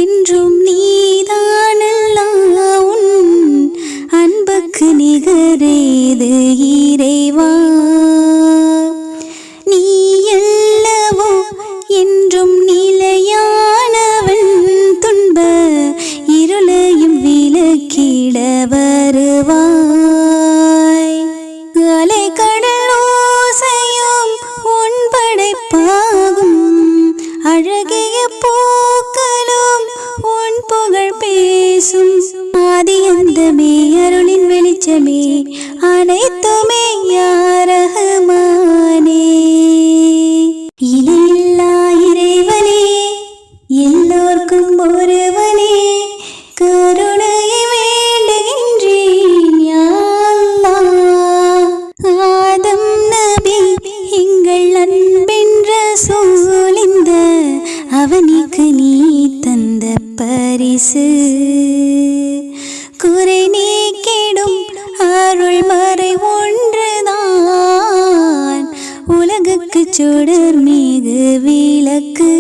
என்றும் நீதானல்லா உன் அன்புக்கு நிகரேது இறைவா நீ அல்லவோ என்றும் நிலையானவன் துன்ப இருளையும் விலக்கிட வருவாய் அலை கடல் ஓசையும் உன் படைப்பாகும் அழகிய பூக்களும் உன் புகழ் பேசும் ஆதி அந்தமே அருளின் வெளிச்சமே அனைத்துமே யா ரஹ்மானே இணையில்லா இறைவனே எல்லோர்க்கும் ஒருவனே கருணையை வேண்டுகின்றேன் யா அல்லாஹ் ஆதம் நபி எங்கள் அன்பின் ரசூல் இந்த அவனுக்கு நீ தந்த பரிசு குறை நீக்கிடும் அருள் மறை ஒன்றுதான் உலகுக்கு சுடர் மிகு விளக்கு